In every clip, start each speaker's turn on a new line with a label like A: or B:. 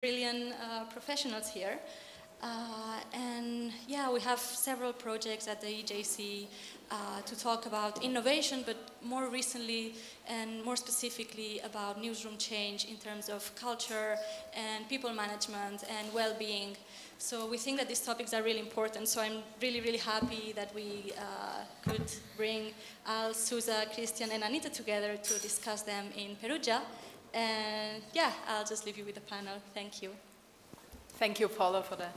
A: brilliant professionals here. And yeah, we have several projects at the EJC to talk about innovation, but more recently and more specifically about newsroom change in terms of culture and people management and well-being. So we think that these topics are really important. So I'm really, really happy that we could bring Al, Suza, Cristian, and Anita together to discuss them in Perugia. And yeah, I'll just leave you with the panel. Thank you.
B: Thank you, Paula, for the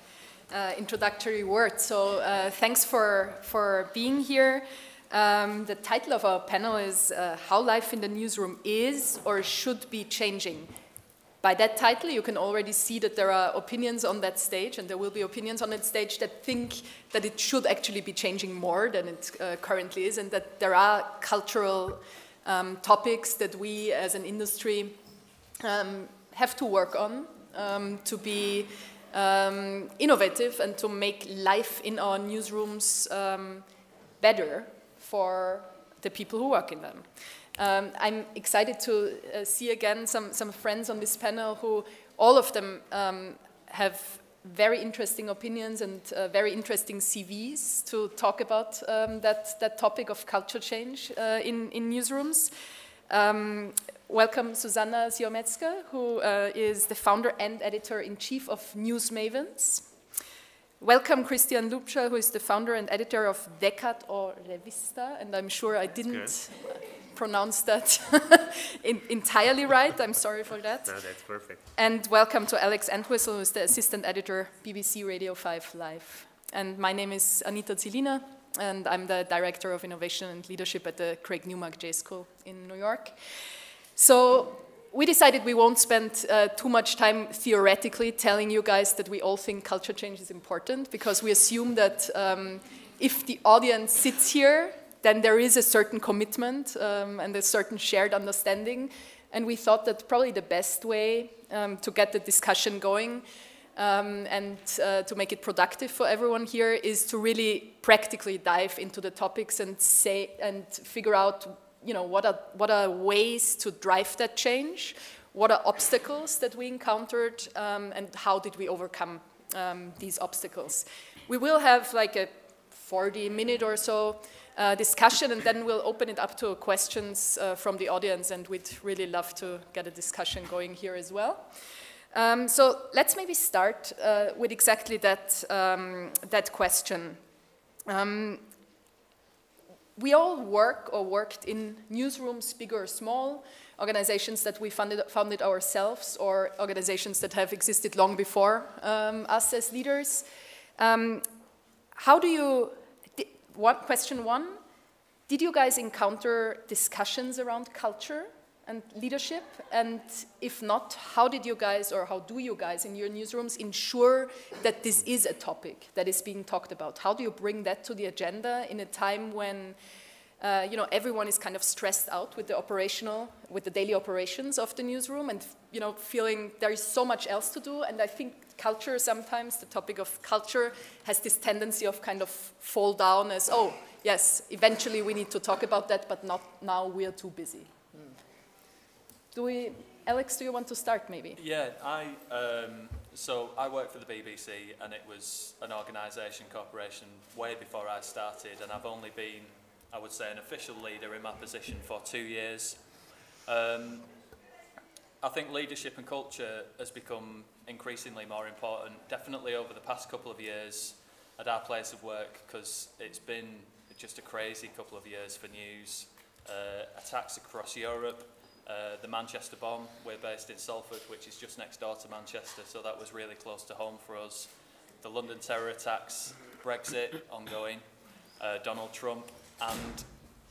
B: introductory words. So thanks for being here. The title of our panel is How Life in the Newsroom is or Should Be Changing. By that title, you can already see that there are opinions on that stage, and there will be opinions on that stage that think that it should actually be changing more than it currently is, and that there are cultural topics that we as an industry have to work on to be innovative and to make life in our newsrooms better for the people who work in them. I'm excited to see again some friends on this panel who, all of them have very interesting opinions and very interesting CVs to talk about that topic of culture change in newsrooms. Welcome Zuzanna Ziomecka, who is the founder and editor-in-chief of NewsMavens. Welcome Cristian Lupsa, who is the founder and editor of Decât or Revistă, and I'm sure I didn't pronounce that entirely right. I'm sorry for that.
C: No, that's perfect. And
B: welcome to Alex Entwistle, who is the assistant editor, BBC Radio 5 Live. And my name is Anita Zielina, and I'm the director of innovation and leadership at the Newmark J-School in New York. So we decided we won't spend too much time theoretically telling you guys that we all think culture change is important, because we assume that if the audience sits here, then there is a certain commitment and a certain shared understanding. And we thought that probably the best way to get the discussion going and to make it productive for everyone here is to really practically dive into the topics and figure out, you know, what are ways to drive that change, what are obstacles that we encountered, and how did we overcome these obstacles. We will have like a 40-minute or so discussion, and then we'll open it up to questions from the audience, and we'd really love to get a discussion going here as well. So let's maybe start with exactly that question. We all work or worked in newsrooms, big or small, organizations that we founded ourselves, or organizations that have existed long before us as leaders. Question one, did you guys encounter discussions around culture and leadership? And if not, how did you guys, or how do you guys in your newsrooms ensure that this is a topic that is being talked about? How do you bring that to the agenda in a time when you know, everyone is kind of stressed out with the daily operations of the newsroom, and you know, feeling there is so much else to do? And I think culture, sometimes the topic of culture has this tendency of kind of fall down as, oh yes, eventually we need to talk about that, but not now, we're too busy. Alex, do you want to start maybe?
D: Yeah, so I work for the BBC, and it was an organisation, corporation, way before I started, and I've only been, I would say, an official leader in my position for 2 years. I think leadership and culture has become increasingly more important, definitely over the past couple of years at our place of work, because it's been just a crazy couple of years for news. Attacks across Europe, the Manchester bomb, we're based in Salford, which is just next door to Manchester, so that was really close to home for us. The London terror attacks, Brexit ongoing, Donald Trump, and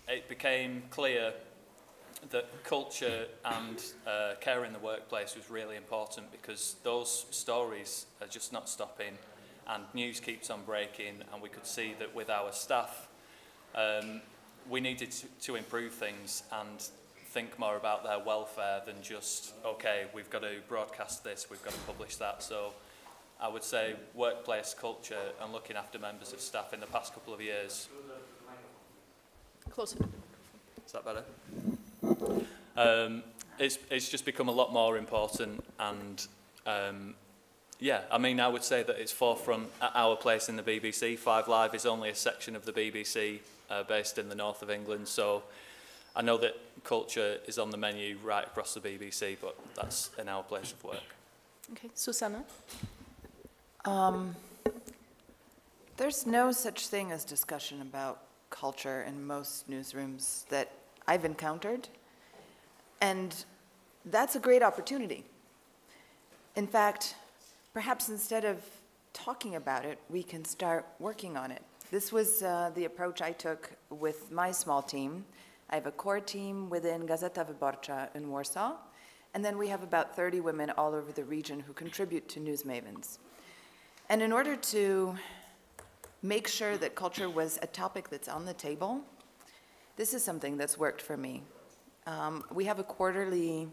D: it became clear that culture and care in the workplace was really important, because those stories are just not stopping and news keeps on breaking, and we could see that with our staff we needed to improve things and think more about their welfare than just, okay, we've got to broadcast this, we've got to publish that. So I would say workplace culture and looking after members of staff in the past couple of years.
B: Closer.
D: Is that better? It's just become a lot more important, and Yeah, I mean, I would say that it's forefront at our place in the BBC. 5 Live is only a section of the BBC based in the north of England, so I know that culture is on the menu right across the BBC, but that's in our place of work.
B: Okay, Zuzanna?
C: There's no such thing as discussion about culture in most newsrooms that I've encountered, and that's a great opportunity. In fact, perhaps instead of talking about it, we can start working on it. This was the approach I took with my small team. I have a core team within Gazeta Wyborcza in Warsaw, and then we have about 30 women all over the region who contribute to NewsMavens. And in order to make sure that culture was a topic that's on the table, this is something that's worked for me. We have a quarterly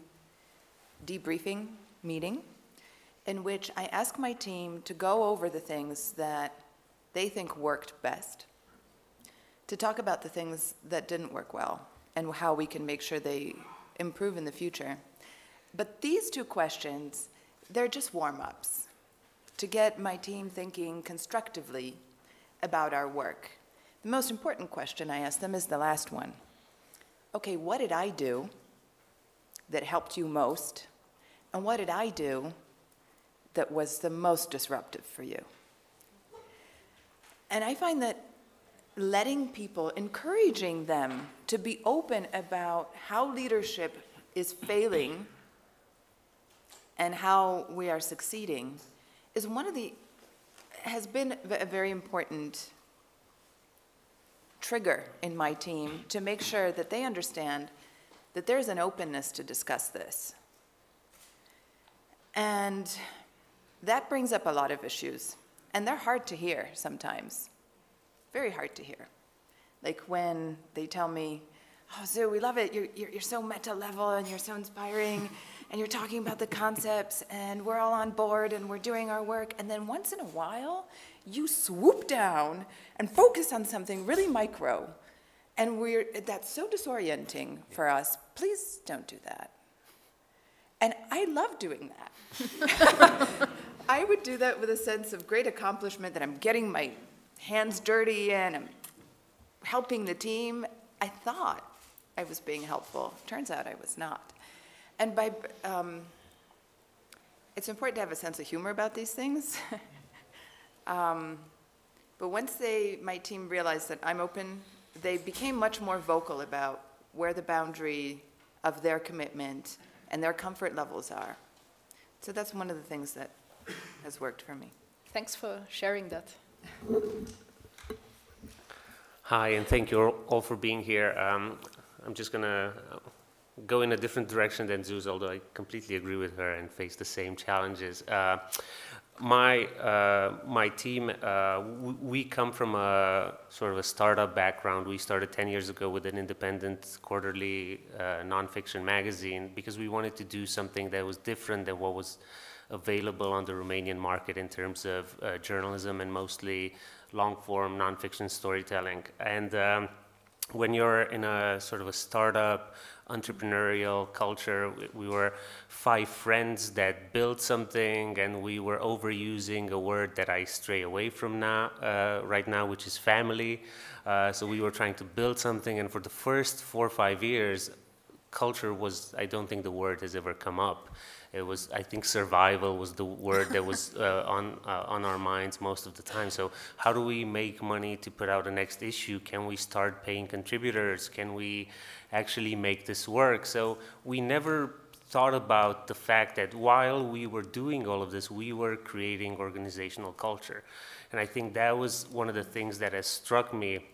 C: debriefing meeting in which I ask my team to go over the things that they think worked best, to talk about the things that didn't work well, and how we can make sure they improve in the future. But these two questions, they're just warm-ups to get my team thinking constructively about our work. The most important question I ask them is the last one. Okay, what did I do that helped you most? And what did I do that was the most disruptive for you? And I find that letting people, encouraging them to be open about how leadership is failing and how we are succeeding is has been a very important trigger in my team to make sure that they understand that there's an openness to discuss this. And that brings up a lot of issues, and they're hard to hear sometimes, very hard to hear. Like when they tell me, oh, Zu, we love it, you're so meta level and you're so inspiring, and you're talking about the concepts, and we're all on board, and we're doing our work, and then once in a while, you swoop down and focus on something really micro, and that's so disorienting for us. Please don't do that. And I love doing that. I would do that with a sense of great accomplishment, that I'm getting my hands dirty and I'm helping the team. I thought I was being helpful. Turns out I was not. And it's important to have a sense of humor about these things. But once my team realized that I'm open, they became much more vocal about where the boundary of their commitment and their comfort levels are. So that's one of the things that has worked for me.
B: Thanks for sharing that.
E: Hi, and thank you all for being here. I'm just going to go in a different direction than Zuz, although I completely agree with her and face the same challenges. My team, we come from a sort of a startup background. We started 10 years ago with an independent quarterly nonfiction magazine because we wanted to do something that was different than what was available on the Romanian market in terms of journalism and mostly long-form nonfiction storytelling. And when you're in a sort of a startup, entrepreneurial culture, we were 5 friends that built something, and we were overusing a word that I stray away from right now, which is family. So we were trying to build something, and for the first 4 or 5 years, culture was, I don't think the word has ever come up. It was, I think survival was the word that was on our minds most of the time. So how do we make money to put out the next issue? Can we start paying contributors? Can we actually make this work? So we never thought about the fact that while we were doing all of this, we were creating organizational culture. And I think that was one of the things that has struck me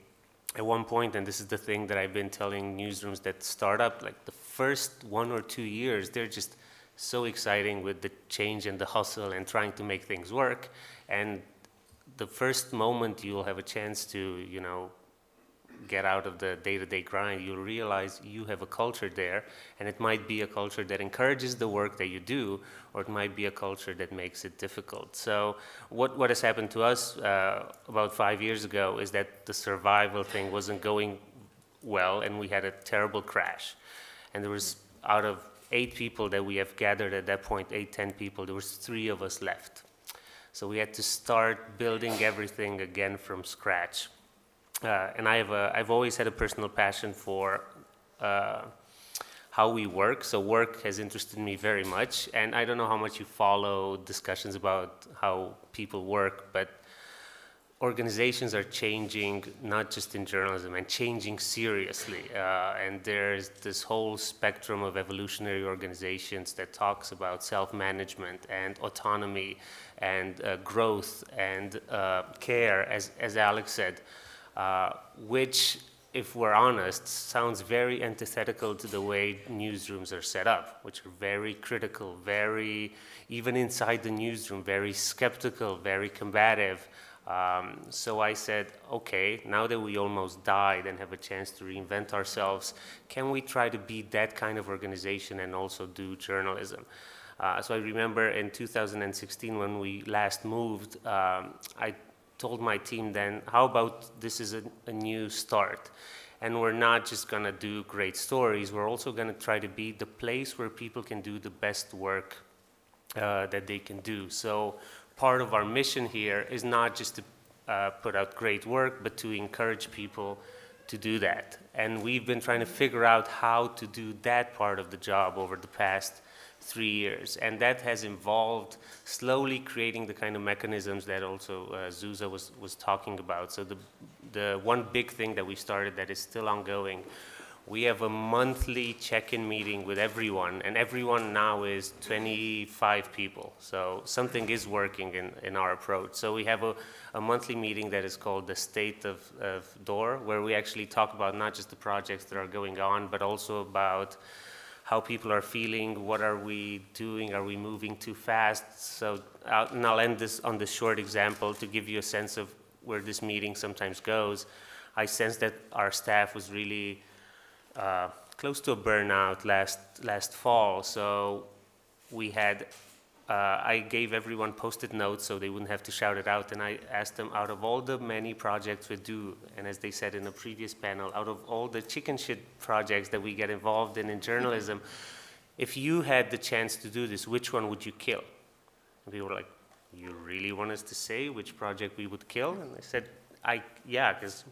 E: at one point, and this is the thing that I've been telling newsrooms that start up, like the first 1 or 2 years, they're just so exciting with the change and the hustle and trying to make things work. And the first moment you'll have a chance to, you know, get out of the day-to-day grind, you'll realize you have a culture there, and it might be a culture that encourages the work that you do, or it might be a culture that makes it difficult. So what has happened to us about 5 years ago is that the survival thing wasn't going well, and we had a terrible crash. And there was, out of 8 people that we have gathered at that point, 8, 10 people, there was 3 of us left. So we had to start building everything again from scratch. And I've always had a personal passion for how we work. So work has interested me very much. And I don't know how much you follow discussions about how people work, but organizations are changing, not just in journalism, and changing seriously. And there's this whole spectrum of evolutionary organizations that talks about self-management and autonomy and growth and care, as Alex said, which, if we're honest, sounds very antithetical to the way newsrooms are set up, which are very critical, very, even inside the newsroom, very skeptical, very combative. So I said, okay, now that we almost died and have a chance to reinvent ourselves, can we try to be that kind of organization and also do journalism? So I remember in 2016 when we last moved, I told my team then, how about this is a new start? And we're not just gonna do great stories, we're also gonna try to be the place where people can do the best work that they can do. So part of our mission here is not just to put out great work, but to encourage people to do that. And we've been trying to figure out how to do that part of the job over the past 3 years. And that has involved slowly creating the kind of mechanisms that also Zuza was talking about. So the one big thing that we started that is still ongoing, we have a monthly check-in meeting with everyone, and everyone now is 25 people. So something is working in our approach. So we have a monthly meeting that is called the State of Door, where we actually talk about not just the projects that are going on, but also about how people are feeling, what are we doing, are we moving too fast? So, and I'll end this on this short example to give you a sense of where this meeting sometimes goes. I sensed that our staff was really close to a burnout last fall, so we had, I gave everyone post-it notes so they wouldn't have to shout it out, and I asked them, out of all the many projects we do, and as they said in a previous panel, out of all the chicken shit projects that we get involved in journalism, if you had the chance to do this, which one would you kill? And people were like, you really want us to say which project we would kill? And I said, yeah, because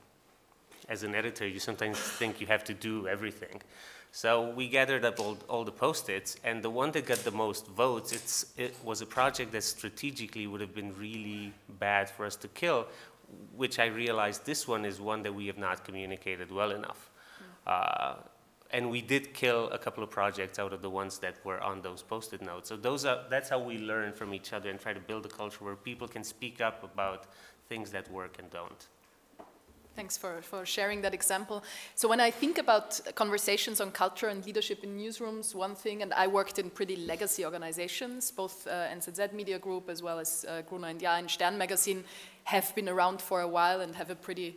E: as an editor, you sometimes think you have to do everything. So we gathered up all the post-its, and the one that got the most votes, it was a project that strategically would have been really bad for us to kill, which I realized this one is one that we have not communicated well enough. And we did kill a couple of projects out of the ones that were on those post-it notes. So that's how we learn from each other and try to build a culture where people can speak up about things that work and don't.
B: Thanks for sharing that example. So when I think about conversations on culture and leadership in newsrooms, one thing, and I worked in pretty legacy organizations, both NZZ Media Group as well as Gruner & Jahr and Stern Magazine have been around for a while and have a pretty,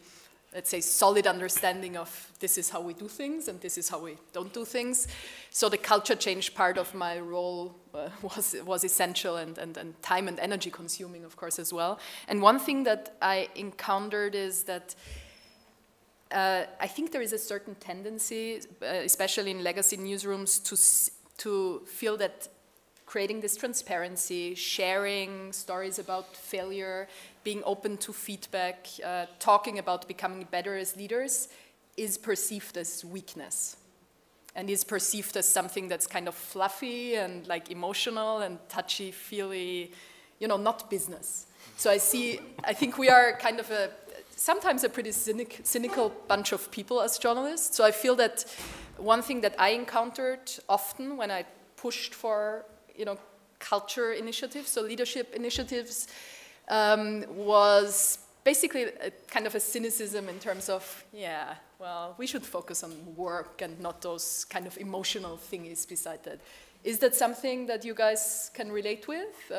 B: let's say, solid understanding of this is how we do things and this is how we don't do things. So the culture change part of my role was essential and time and energy consuming, of course, as well. And one thing that I encountered is that I think there is a certain tendency, especially in legacy newsrooms, to feel that creating this transparency, sharing stories about failure, being open to feedback, talking about becoming better as leaders is perceived as weakness and is perceived as something that's kind of fluffy and like emotional and touchy-feely, you know, not business. So I think we are kind of sometimes a pretty cynical bunch of people as journalists. So I feel that one thing that I encountered often when I pushed for, you know, culture initiatives, so leadership initiatives, was basically a kind of a cynicism in terms of, yeah, well, we should focus on work and not those kind of emotional thingies beside that. Is that something that you guys can relate with?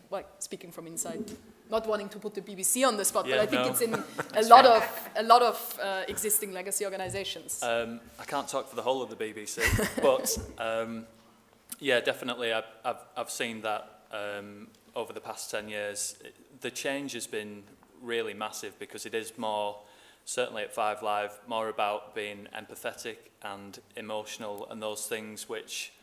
B: Like speaking from inside. Not wanting to put the BBC on the spot, yeah, but I think it's in a lot of existing legacy organizations.
D: I can't talk for the whole of the BBC, but yeah, definitely I've seen that over the past 10 years. The change has been really massive because it is more, certainly at 5 Live, more about being empathetic and emotional and those things which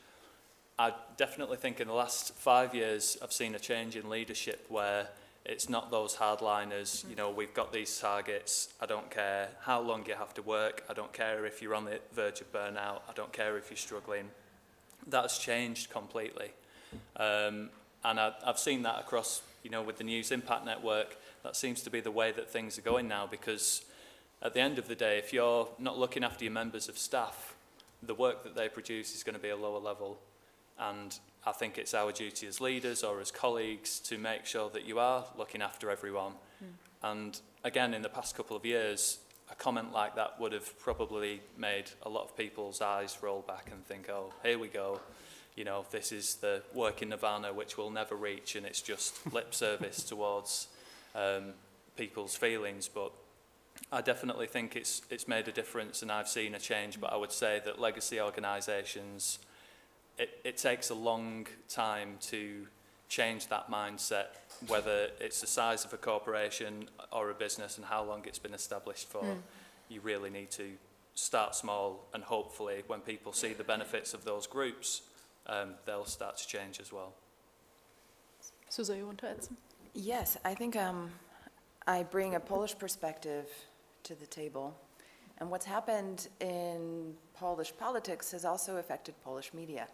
D: I definitely think in the last 5 years I've seen a change in leadership where it's not those hardliners, you know, we've got these targets, I don't care how long you have to work, I don't care if you're on the verge of burnout, I don't care if you're struggling. That's changed completely. And I've seen that across, you know, with the News Impact Network. That seems to be the way that things are going now, because at the end of the day, if you're not looking after your members of staff, the work that they produce is going to be a lower level. And I think it's our duty as leaders or as colleagues to make sure that you are looking after everyone. And again, in the past couple of years, a comment like that would have probably made a lot of people's eyes roll back and think, oh, here we go. You know, this is the working nirvana which we'll never reach, and it's just lip service towards people's feelings. But I definitely think it's made a difference, and I've seen a change. But I would say that legacy organisations, it takes a long time to change that mindset, whether it's the size of a corporation or a business and how long it's been established for. You really need to start small, and hopefully when people see the benefits of those groups, they'll start to change as well.
B: Suza, you want to add some?
C: Yes, I think I bring a Polish perspective to the table. And what's happened in Polish politics has also affected Polish media.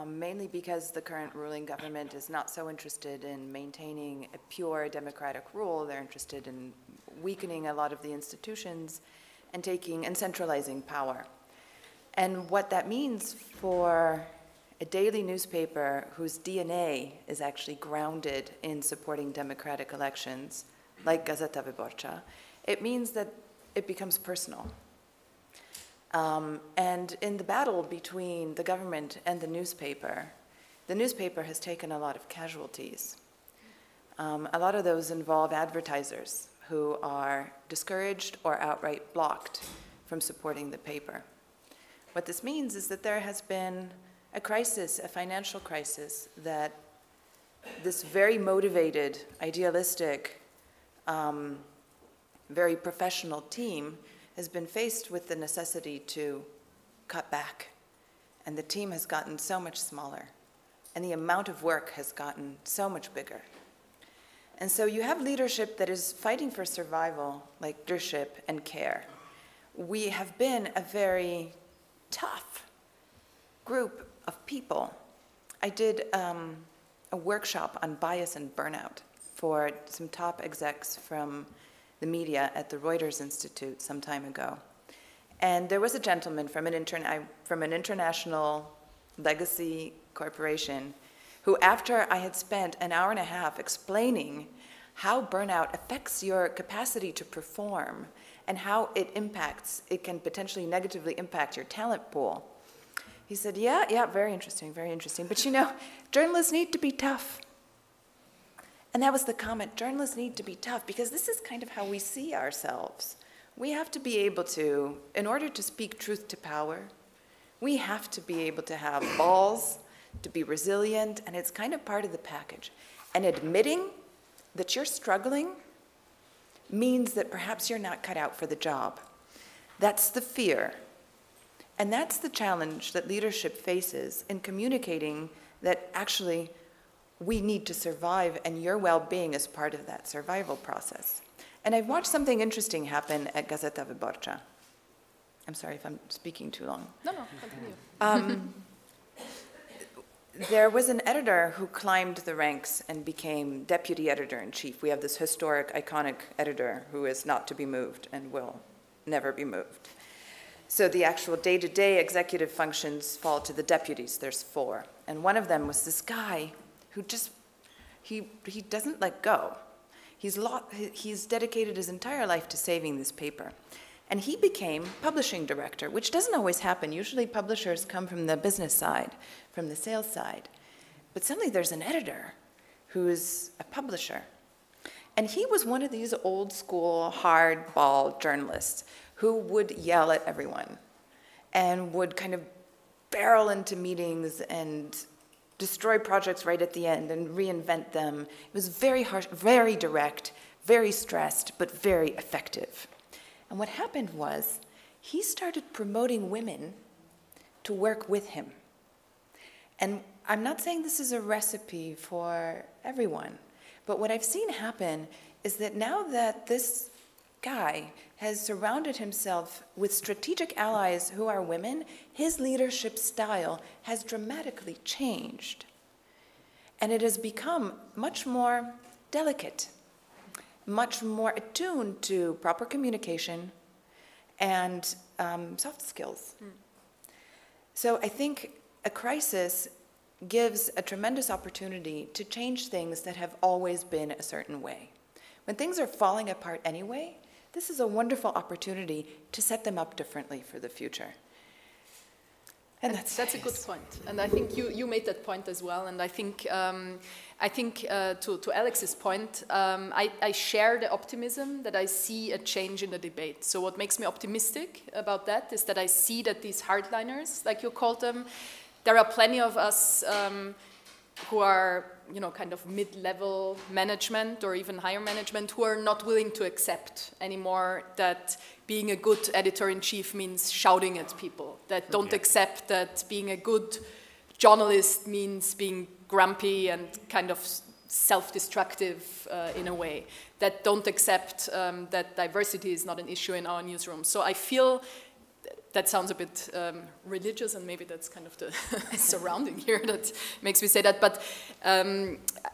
C: Mainly because the current ruling government is not so interested in maintaining a pure democratic rule. They're interested in weakening a lot of the institutions and centralizing power. And what that means for a daily newspaper whose DNA is actually grounded in supporting democratic elections, like Gazeta Wyborcza, it means that it becomes personal. And in the battle between the government and the newspaper has taken a lot of casualties. A lot of those involve advertisers who are discouraged or outright blocked from supporting the paper. What this means is that there has been a crisis, a financial crisis, that this very motivated, idealistic, very professional team has been faced with the necessity to cut back. And the team has gotten so much smaller, and the amount of work has gotten so much bigger. And so you have leadership that is fighting for survival, like leadership and care. We have been a very tough group of people. I did a workshop on bias and burnout for some top execs from the media at the Reuters Institute some time ago. And there was a gentleman from an international legacy corporation who, after I had spent an hour and a half explaining how burnout affects your capacity to perform and how it can potentially negatively impact your talent pool, he said, yeah, very interesting. But you know, journalists need to be tough. And that was the comment, journalists need to be tough, because this is kind of how we see ourselves. We have to be able to, in order to speak truth to power, we have to be able to have balls, to be resilient, and it's kind of part of the package. And admitting that you're struggling means that perhaps you're not cut out for the job. That's the fear. And that's the challenge that leadership faces in communicating that actually we need to survive, and your well-being is part of that survival process. And I've watched something interesting happen at Gazeta Wyborcza. I'm sorry if I'm speaking too long.
B: No, continue.
C: There was an editor who climbed the ranks and became deputy editor-in-chief. We have this historic, iconic editor who is not to be moved and will never be moved. So the actual day-to-day executive functions fall to the deputies. There's 4. And one of them was this guy who just, he doesn't let go. He's dedicated his entire life to saving this paper. And he became publishing director, which doesn't always happen. Usually publishers come from the business side, from the sales side. But suddenly there's an editor who's a publisher. And he was one of these old school, hardball journalists who would yell at everyone and would kind of barrel into meetings and destroy projects right at the end and reinvent them. It was very harsh, very direct, very stressed, but very effective. And what happened was he started promoting women to work with him. And I'm not saying this is a recipe for everyone, but what I've seen happen is that now that this guy has surrounded himself with strategic allies who are women, his leadership style has dramatically changed. And it has become much more delicate, much more attuned to proper communication and soft skills. So I think a crisis gives a tremendous opportunity to change things that have always been a certain way. When things are falling apart anyway, this is a wonderful opportunity to set them up differently for the future. And that's
B: a good point. And I think you made that point as well. And I think to Alex's point, I share the optimism that I see a change in the debate. So what makes me optimistic about that is that I see that these hardliners, like you called them, there are plenty of us who are, kind of mid-level management or even higher management who are not willing to accept anymore that being a good editor-in-chief means shouting at people, that don't accept that being a good journalist means being grumpy and kind of self-destructive in a way, that don't accept that diversity is not an issue in our newsroom. So I feel that sounds a bit religious, and maybe that's kind of the surrounding here that makes me say that. But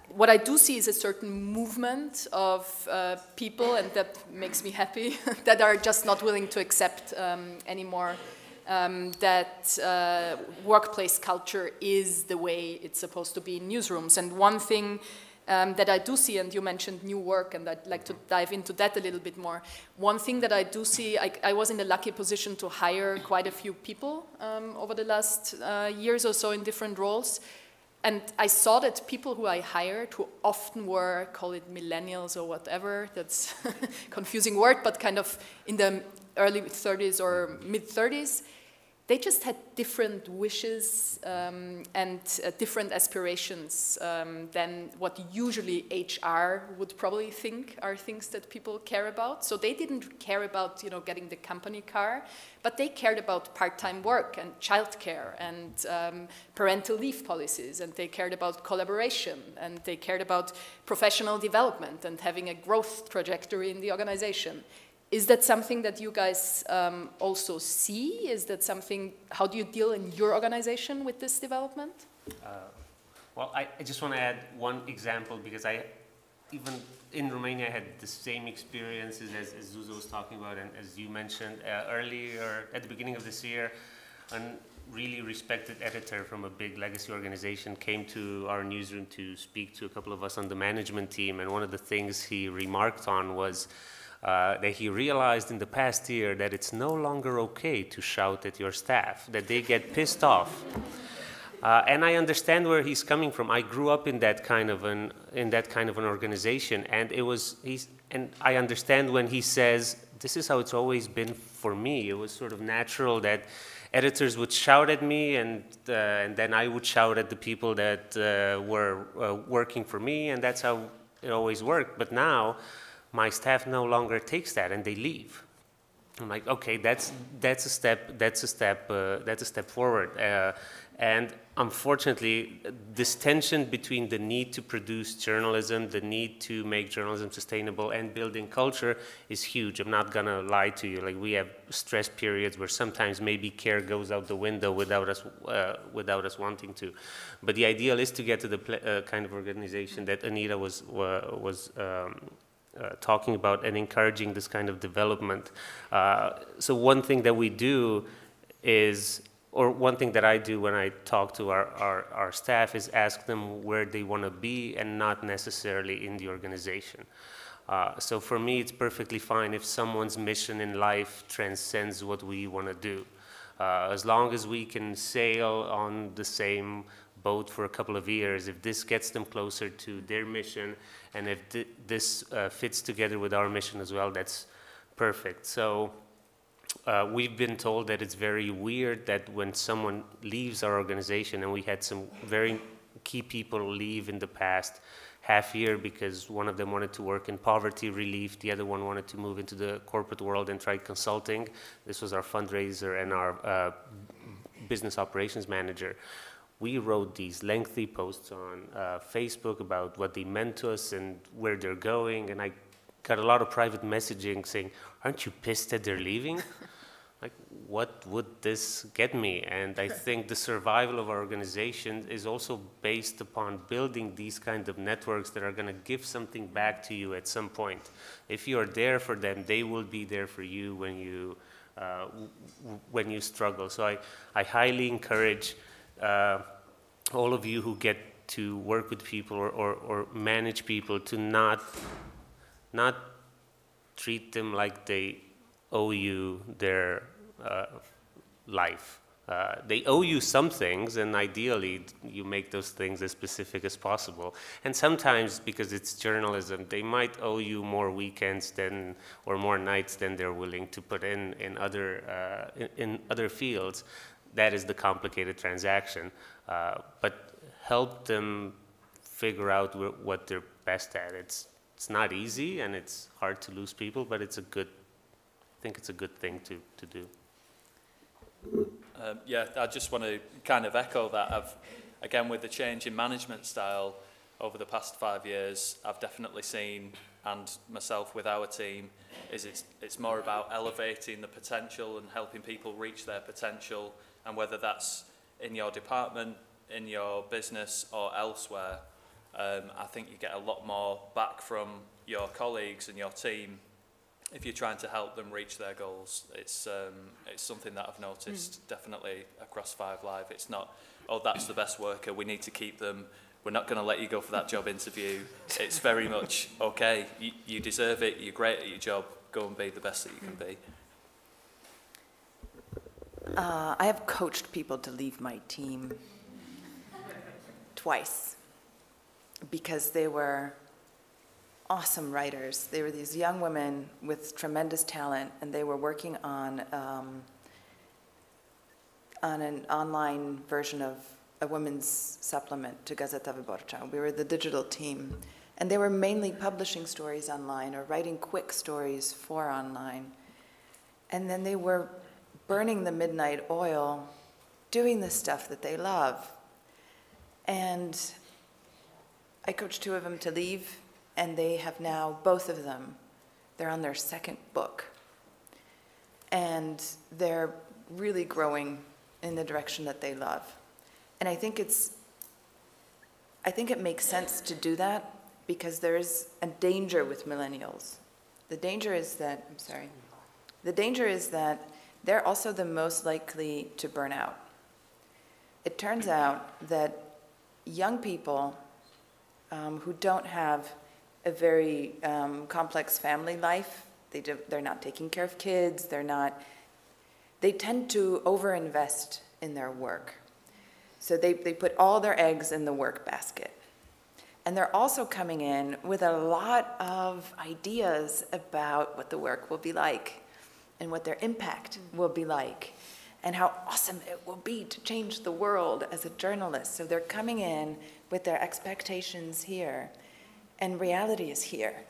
B: what I do see is a certain movement of people, and that makes me happy, that are just not willing to accept anymore that workplace culture is the way it's supposed to be in newsrooms. And one thing that I do see, and you mentioned new work, and I'd like to dive into that a little bit more. One thing that I do see, I was in the lucky position to hire quite a few people over the last years or so in different roles. And I saw that people who I hired, who often were, call it millennials or whatever, that's a confusing word, but kind of in the early 30s or mid-30s, they just had different wishes and different aspirations than what usually HR would probably think are things that people care about. So they didn't care about, getting the company car, but they cared about part-time work and childcare and parental leave policies, and they cared about collaboration, and they cared about professional development and having a growth trajectory in the organization. Is that something that you guys also see? Is that something, how do you deal in your organization with this development?
E: Well, I just want to add one example, because even in Romania, I had the same experiences as Zuzo was talking about, and as you mentioned earlier, at the beginning of this year, a really respected editor from a big legacy organization came to our newsroom to speak to a couple of us on the management team, and one of the things he remarked on was that he realized in the past year that it's no longer okay to shout at your staff, that they get pissed off. And I understand where he's coming from. I grew up in that kind of an organization, and and I understand when he says, "This is how it's always been for me." It was sort of natural that editors would shout at me, and then I would shout at the people that were working for me, and that's how it always worked. But now, my staff no longer takes that, and they leave. I'm like, okay, that's a step forward. And unfortunately, this tension between the need to produce journalism, the need to make journalism sustainable, and building culture is huge. I'm not gonna lie to you. Like, we have stress periods where sometimes maybe care goes out the window without us wanting to. But the ideal is to get to the kind of organization that Anita was talking about, and encouraging this kind of development. So one thing that we do is, or one thing that I do when I talk to our staff, is ask them where they want to be, and not necessarily in the organization. So for me, it's perfectly fine if someone's mission in life transcends what we want to do. As long as we can sail on the same boat for a couple of years, if this gets them closer to their mission, and if this fits together with our mission as well, that's perfect. So we've been told that it's very weird that when someone leaves our organization, and we had some very key people leave in the past half year because one of them wanted to work in poverty relief, the other one wanted to move into the corporate world and try consulting. This was our fundraiser and our business operations manager. we wrote these lengthy posts on Facebook about what they meant to us and where they're going, and I got a lot of private messaging saying, aren't you pissed that they're leaving? Like, what would this get me? And I think the survival of our organization is also based upon building these kind of networks that are going to give something back to you at some point. If you are there for them, they will be there for you when you struggle. So I highly encourage all of you who get to work with people or manage people to not treat them like they owe you their life. They owe you some things, and ideally you make those things as specific as possible. And sometimes, because it's journalism, they might owe you more weekends or more nights than they're willing to put in other fields. That is the complicated transaction. But help them figure out what they're best at. It's not easy, and it's hard to lose people, but I think it's a good thing to do.
D: Yeah, I just want to kind of echo that. Again, with the change in management style over the past 5 years, I've definitely seen, and myself with our team, it's more about elevating the potential and helping people reach their potential, and whether that's in your department, in your business, or elsewhere, I think you get a lot more back from your colleagues and your team if you're trying to help them reach their goals. It's something that I've noticed definitely across 5 Live. It's not, oh, that's the best worker, we need to keep them, we're not going to let you go for that job interview. It's very much, okay, you deserve it, you're great at your job, go and be the best that you can be.
C: I have coached people to leave my team twice because they were awesome writers. They were these young women with tremendous talent, and they were working on an online version of a women's supplement to Gazeta Wyborcza. We were the digital team, and they were mainly publishing stories online or writing quick stories for online. And then they were burning the midnight oil, doing the stuff that they love. And I coached 2 of them to leave, and they have now, both of them, they're on their 2nd book. And they're really growing in the direction that they love. And I think it makes sense to do that because there's a danger with millennials. The danger is that, they're also the most likely to burn out. It turns out that young people who don't have a very complex family life, they're not taking care of kids, they tend to overinvest in their work. So they put all their eggs in the work basket. And they're also coming in with a lot of ideas about what the work will be like and what their impact will be like and how awesome it will be to change the world as a journalist. So they're coming in with their expectations here, and reality is here.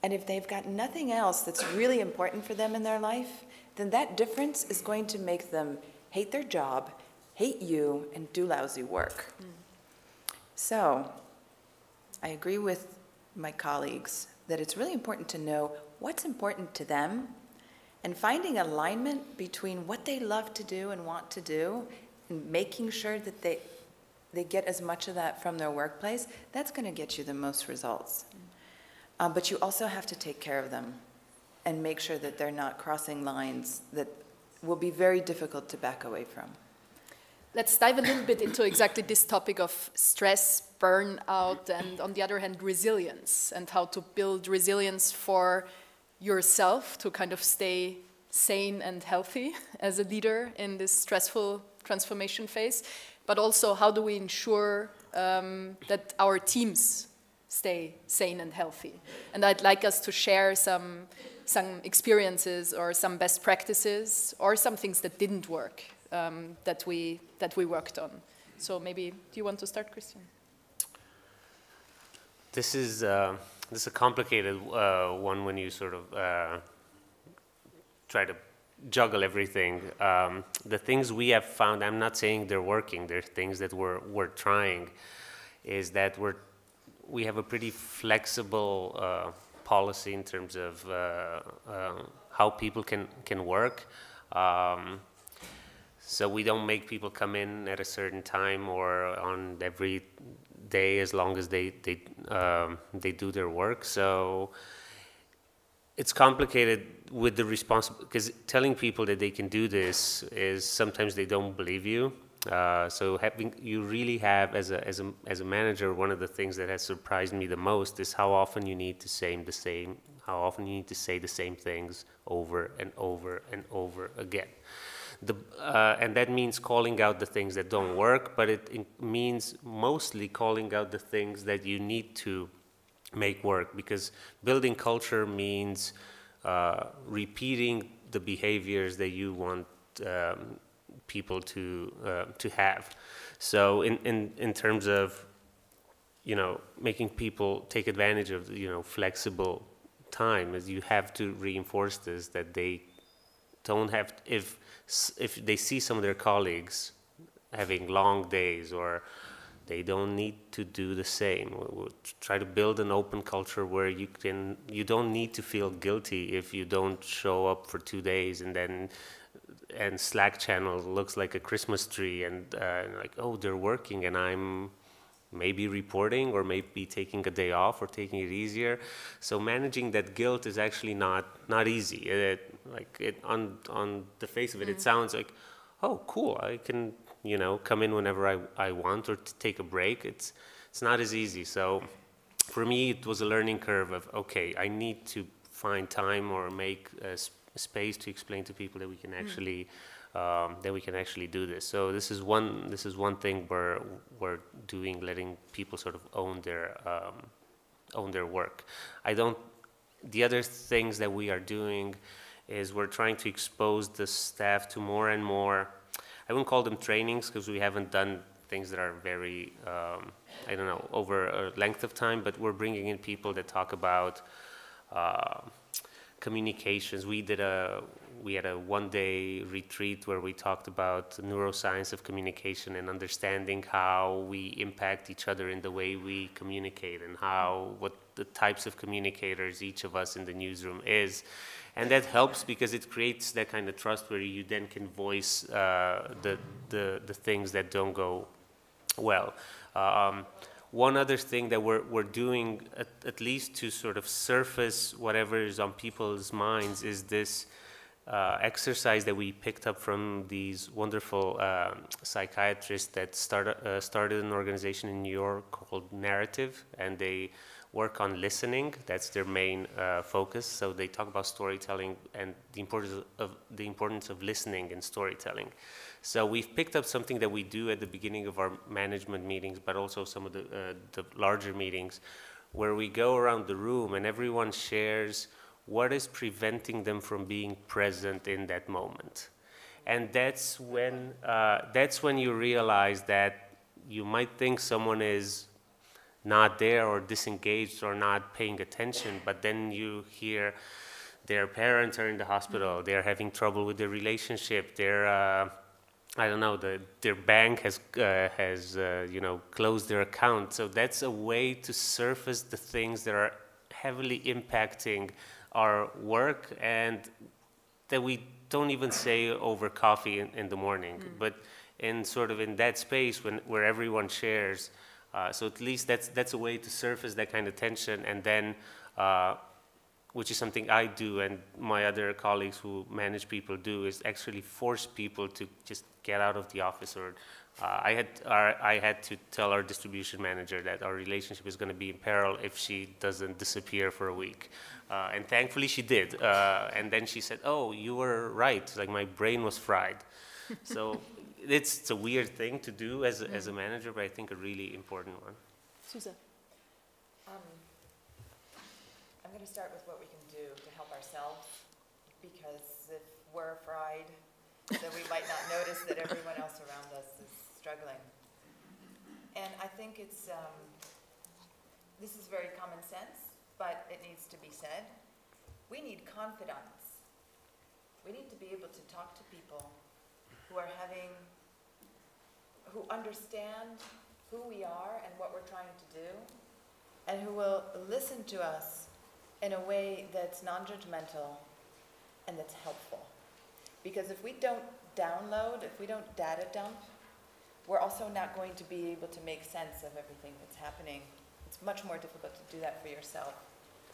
C: And if they've got nothing else that's really important for them in their life, then that difference is going to make them hate their job, hate you, and do lousy work. So I agree with my colleagues that it's really important to know what's important to them, and finding alignment between what they love to do and want to do, and making sure that they get as much of that from their workplace, that's going to get you the most results. But you also have to take care of them and make sure that they're not crossing lines that will be very difficult to back away from.
B: Let's dive a little bit into exactly this topic of stress, burnout, and on the other hand, resilience, and how to build resilience for yourself to kind of stay sane and healthy as a leader in this stressful transformation phase, but also how do we ensure that our teams stay sane and healthy. And I'd like us to share some experiences or some best practices or some things that didn't work that we worked on. So maybe, do you want to start, Cristian?
E: This is a complicated one when you sort of try to juggle everything. The things we have found, I'm not saying they're working, they're things that we're trying, is that we have a pretty flexible policy in terms of how people can work. So we don't make people come in at a certain time or on every day as long as they do their work. So it's complicated with the because telling people that they can do this is sometimes they don't believe you. So you really have, as a manager, one of the things that has surprised me the most is how often you need to say the same things over and over and over again. And that means calling out the things that don't work, but it means mostly calling out the things that you need to make work, because building culture means repeating the behaviors that you want people to have. So in terms of, making people take advantage of, flexible time, is you have to reinforce this, that they don't have, if they see some of their colleagues having long days, or they don't need to do the same. We'll try to build an open culture where you don't need to feel guilty if you don't show up for 2 days and Slack channel looks like a Christmas tree and like, oh, they're working and I'm maybe reporting or maybe taking a day off or taking it easier. So managing that guilt is actually not easy. On the face of it, it sounds like, oh, cool, I can come in whenever I want, or to take a break. It's not as easy. So for me, it was a learning curve of, okay, I need to find time or make a space to explain to people that we can actually do this. So this is one thing we're doing, letting people sort of own their work. The other things that we are doing is we're trying to expose the staff to more and more, I wouldn't call them trainings because we haven't done things that are very, over a length of time, but we're bringing in people that talk about communications. We had a one-day retreat where we talked about neuroscience of communication and understanding how we impact each other in the way we communicate, and what the types of communicators each of us in the newsroom is. And that helps because it creates that kind of trust where you then can voice the things that don't go well. One other thing that we're doing, at least to sort of surface whatever is on people's minds, is this exercise that we picked up from these wonderful psychiatrists that started an organization in New York called Narrative, and they work on listening. That's their main focus. So they talk about storytelling and the importance of listening and storytelling. So we've picked up something that we do at the beginning of our management meetings, but also some of the larger meetings, where we go around the room and everyone shares what is preventing them from being present in that moment. And that's when you realize that you might think someone is not there or disengaged or not paying attention, but then you hear their parents are in the hospital, they're having trouble with their relationship, their bank has closed their account. So that's a way to surface the things that are heavily impacting our work and that we don't even say over coffee in the morning, but in that space where everyone shares. So at least that's a way to surface that kind of tension, and then, which is something I do and my other colleagues who manage people do, is actually force people to just get out of the office. Or I had to tell our distribution manager that our relationship is going to be in peril if she doesn't disappear for a week, and thankfully she did. And then she said, "Oh, you were right. Like my brain was fried." So. It's a weird thing to do as a manager, but I think a really important one.
B: Susan.
C: I'm going to start with what we can do to help ourselves, because if we're fried, then we might not notice that everyone else around us is struggling. And I think this is very common sense, but it needs to be said. We need confidants. We need to be able to talk to people who understand who we are and what we're trying to do, and who will listen to us in a way that's non-judgmental and that's helpful. Because if we don't download, if we don't data dump, we're also not going to be able to make sense of everything that's happening. It's much more difficult to do that for yourself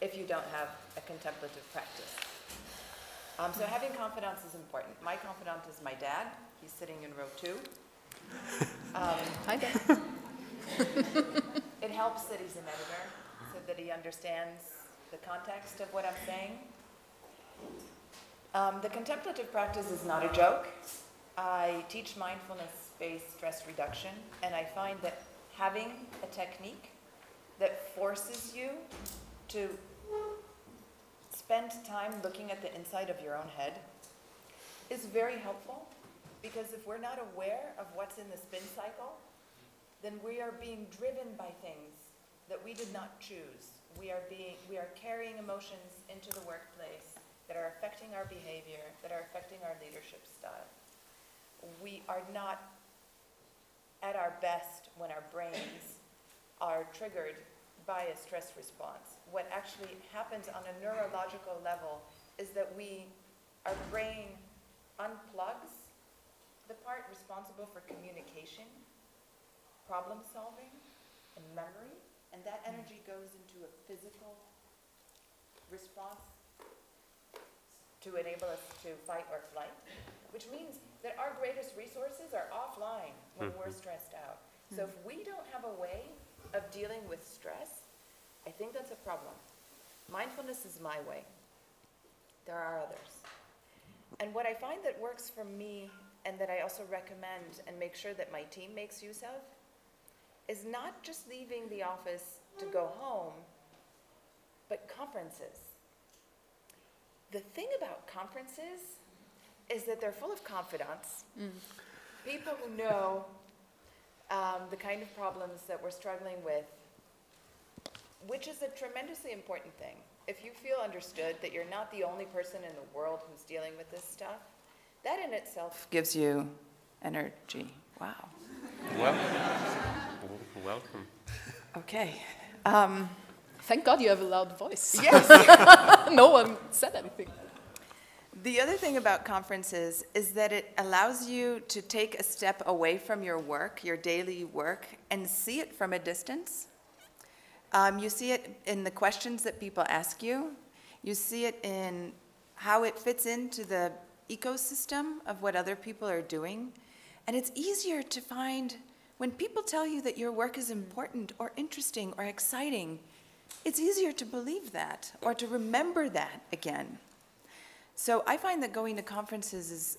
C: if you don't have a contemplative practice. So having confidants is important. My confidant is my dad. He's sitting in row 2.
B: Hi, Dad.
C: It helps that he's an editor so that he understands the context of what I'm saying. The contemplative practice is not a joke. I teach mindfulness-based stress reduction, and I find that having a technique that forces you to spend time looking at the inside of your own head is very helpful, because if we're not aware of what's in the spin cycle, then we are being driven by things that we did not choose. We are carrying emotions into the workplace that are affecting our behavior, that are affecting our leadership style. We are not at our best when our brains are triggered by a stress response. What actually happens on a neurological level is that our brain unplugs the part responsible for communication, problem solving, and memory, and that energy goes into a physical response to enable us to fight or flight, which means that our greatest resources are offline when we're stressed out. So if we don't have a way of dealing with stress, I think that's a problem. Mindfulness is my way. There are others. And what I find that works for me, and that I also recommend and make sure that my team makes use of, is not just leaving the office to go home, but conferences. The thing about conferences is that they're full of confidants, people who know the kind of problems that we're struggling with, which is a tremendously important thing. If you feel understood, that you're not the only person in the world who's dealing with this stuff, that in itself gives you energy. Wow.
E: Well, welcome.
C: Okay.
B: Thank God you have a loud voice.
C: Yes.
B: No one said anything.
C: The other thing about conferences is that it allows you to take a step away from your work, your daily work, and see it from a distance. You see it in the questions that people ask you. You see it in how it fits into the ecosystem of what other people are doing. And it's easier to find when people tell you that your work is important or interesting or exciting, it's easier to believe that or to remember that again. So I find that going to conferences is,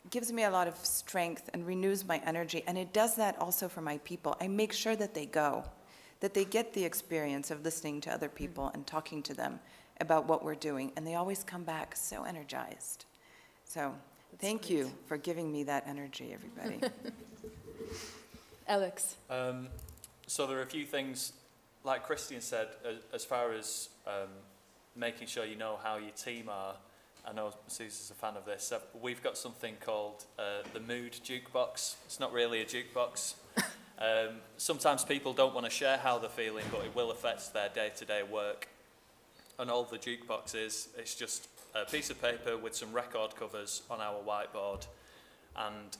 C: gives me a lot of strength and renews my energy, and it does that also for my people. I make sure that they go, that they get the experience of listening to other people and talking to them about what we're doing, and they always come back so energized. So thank you for giving me that energy, everybody.
B: Alex.
D: So there are a few things, like Cristian said, as far as making sure you know how your team are. I know Susan's a fan of this. We've got something called the mood jukebox. It's not really a jukebox. Sometimes people don't want to share how they're feeling, but it will affect their day-to-day work. And all the jukebox is, it's just a piece of paper with some record covers on our whiteboard. And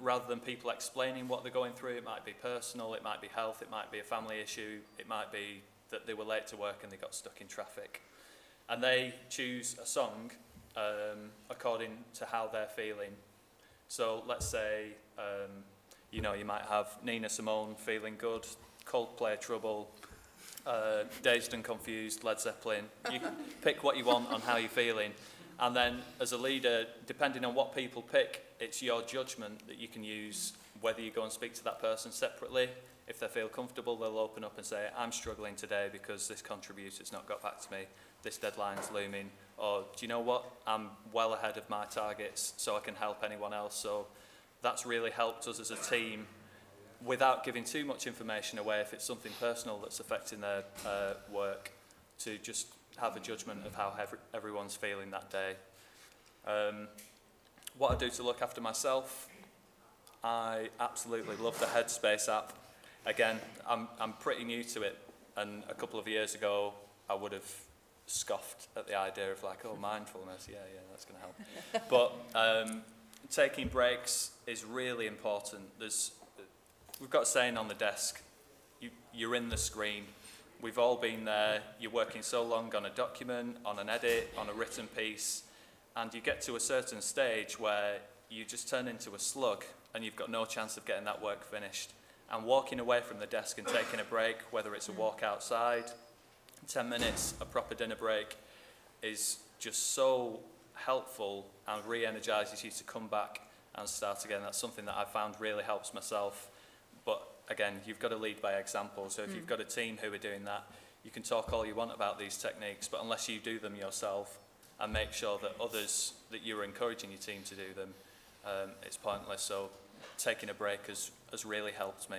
D: rather than people explaining what they're going through, it might be personal, it might be health, it might be a family issue, it might be that they were late to work and they got stuck in traffic. And they choose a song according to how they're feeling. So let's say, you know, you might have Nina Simone, Feeling Good, Coldplay, Trouble, Dazed and Confused, Led Zeppelin. You pick what you want on how you're feeling. And then as a leader, depending on what people pick, it's your judgment that you can use, whether you go and speak to that person separately. If they feel comfortable, they'll open up and say, I'm struggling today because this contributor's not got back to me, this deadline's looming, or do you know what, I'm well ahead of my targets so I can help anyone else. So that's really helped us as a team without giving too much information away if it's something personal that's affecting their work, to just have a judgment of how everyone's feeling that day. What I do to look after myself, I absolutely love the Headspace app. Again, I'm pretty new to it, and a couple of years ago I would have scoffed at the idea of like, oh, mindfulness, yeah, that's going to help. But taking breaks is really important. We've got a saying on the desk, you're in the screen. We've all been there. You're working so long on a document, on an edit, on a written piece, and you get to a certain stage where you just turn into a slug and you've got no chance of getting that work finished. And walking away from the desk and taking a break, whether it's a walk outside, 10 minutes, a proper dinner break, is just so helpful and re-energizes you to come back and start again. That's something that I found really helps myself. But again, you've got to lead by example. So if you've got a team who are doing that, you can talk all you want about these techniques, but unless you do them yourself and make sure that others, that you're encouraging your team to do them, it's pointless. So taking a break has really helped me.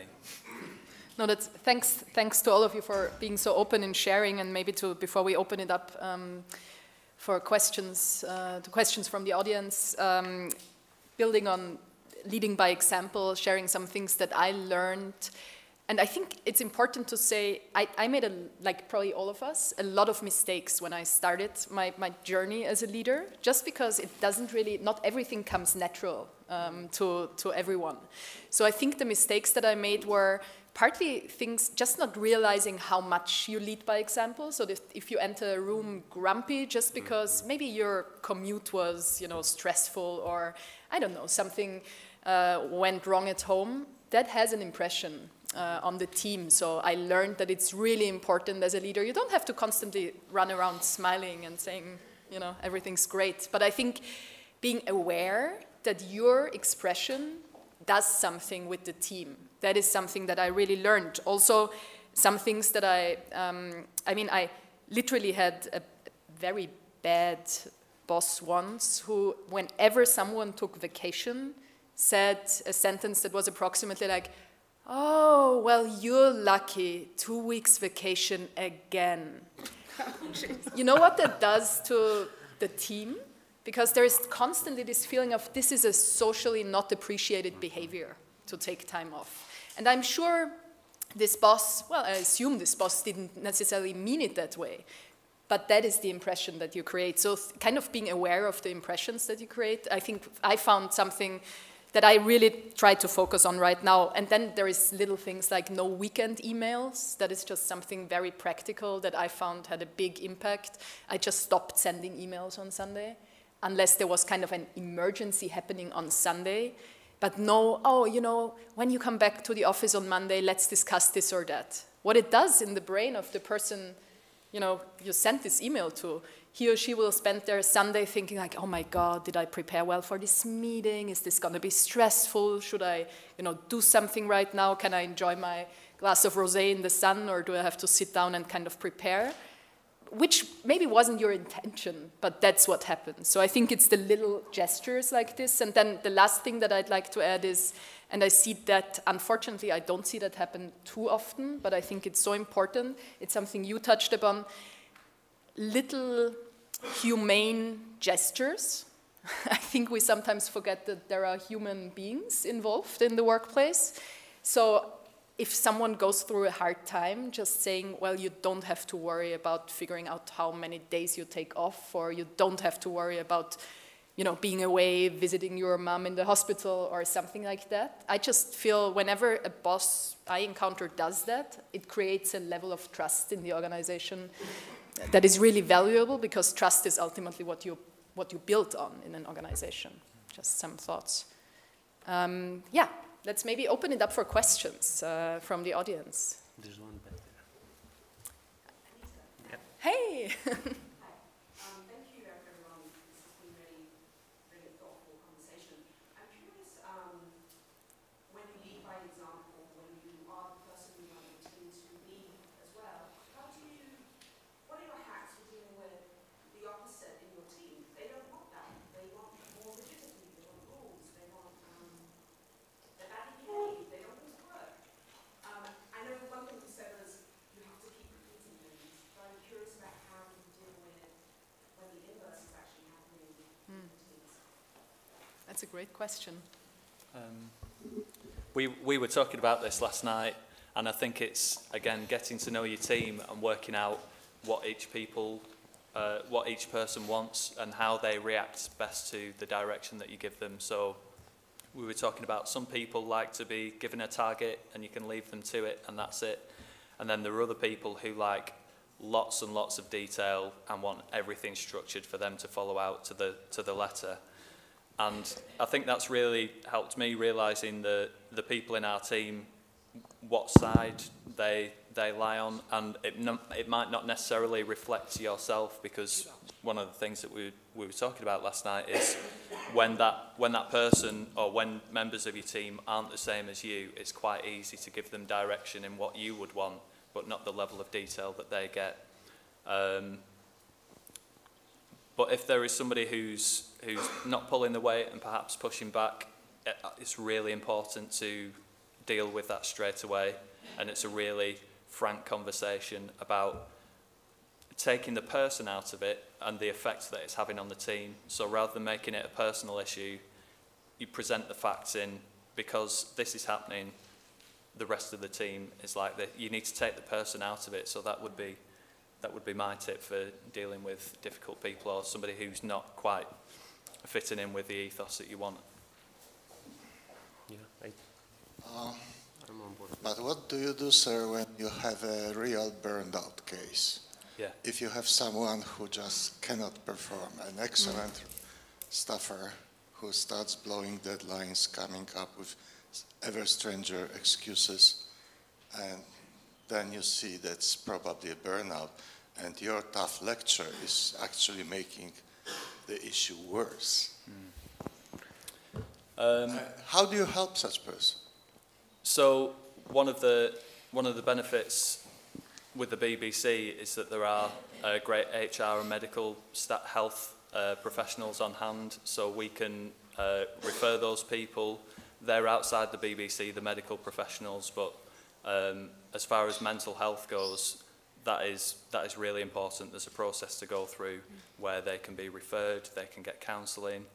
B: No, thanks to all of you for being so open and sharing, and maybe before we open it up for questions, to questions from the audience, building on leading by example, sharing some things that I learned. And I think it's important to say, I made, like probably all of us, a lot of mistakes when I started my journey as a leader, just because it doesn't really, not everything comes natural to everyone. So I think the mistakes that I made were partly things, just not realizing how much you lead by example. So if you enter a room grumpy just because maybe your commute was, stressful, or I don't know, something went wrong at home, that has an impression on the team. So I learned that it's really important as a leader. You don't have to constantly run around smiling and saying, everything's great. But I think being aware that your expression does something with the team. That is something that I really learned. Also, some things that I literally had a very bad boss once who, whenever someone took vacation, said a sentence that was approximately like, oh, well, you're lucky, 2 weeks vacation again. You know what that does to the team? Because there is constantly this feeling of this is a socially not appreciated behavior to take time off. And I'm sure this boss, well, I assume this boss didn't necessarily mean it that way, but that is the impression that you create. So kind of being aware of the impressions that you create, I think I found something that I really try to focus on right now. And then there is little things like no weekend emails. That is just something very practical that I found had a big impact. I just stopped sending emails on Sunday, unless there was kind of an emergency happening on Sunday. But no, when you come back to the office on Monday, let's discuss this or that. What it does in the brain of the person, you sent this email to, he or she will spend their Sunday thinking like, oh my God, did I prepare well for this meeting? Is this gonna be stressful? Should I, do something right now? Can I enjoy my glass of rosé in the sun, or do I have to sit down and kind of prepare? Which maybe wasn't your intention, but that's what happened. So I think it's the little gestures like this. And then the last thing that I'd like to add is, and I see that, unfortunately, I don't see that happen too often, but I think it's so important. It's something you touched upon. Little humane gestures. I think we sometimes forget that there are human beings involved in the workplace. So if someone goes through a hard time, just saying, well, you don't have to worry about figuring out how many days you take off, or you don't have to worry about, being away, visiting your mom in the hospital or something like that. I just feel whenever a boss I encounter does that, it creates a level of trust in the organization that is really valuable, because trust is ultimately what you build on in an organization. Just some thoughts. Yeah. Let's maybe open it up for questions from the audience.
E: There's one back there. Yep.
B: Hey!
F: Thank you, everyone. This has been really, really thoughtful conversation. I'm curious, when you lead by example, when you are the person you want your team to lead as well, what are your hacks for dealing with the opposite in your team? They don't want that. They want more rigidity, they want rules, they want they're badly behaved, they don't want to work. I know one thing you said was you have to keep repeating things, but I'm curious about how you deal
B: great question.
D: We were talking about this last night, and I think it's, again, getting to know your team and working out what each person wants and how they react best to the direction that you give them. So we were talking about some people like to be given a target and you can leave them to it and that's it. And then there are other people who like lots and lots of detail and want everything structured for them to follow out to the letter. And I think that's really helped me realising the people in our team, what side they lie on, and it might not necessarily reflect yourself, because one of the things that we were talking about last night is when that person or when members of your team aren't the same as you, it's quite easy to give them direction in what you would want, but not the level of detail that they get. But if there is somebody who's not pulling the weight and perhaps pushing back, it's really important to deal with that straight away, and it's a really frank conversation about taking the person out of it and the effect that it's having on the team. So rather than making it a personal issue, you present the facts in, because this is happening, the rest of the team is like that. You need to take the person out of it. So that would be my tip for dealing with difficult people or somebody who's not quite fitting in with the ethos that you want.
E: Yeah, I'm on board.
G: But what do you do, sir, when you have a real burned out case?
D: Yeah.
G: If you have someone who just cannot perform, an excellent staffer who starts blowing deadlines, coming up with ever stranger excuses, and then you see that's probably a burnout, and your tough lecture is actually making the issue worse. How do you help such person?
D: So one of the benefits with the BBC is that there are great HR and medical health professionals on hand, so we can refer those people. They're outside the BBC, the medical professionals, but as far as mental health goes, that is really important. There's a process to go through where they can be referred, they can get counselling.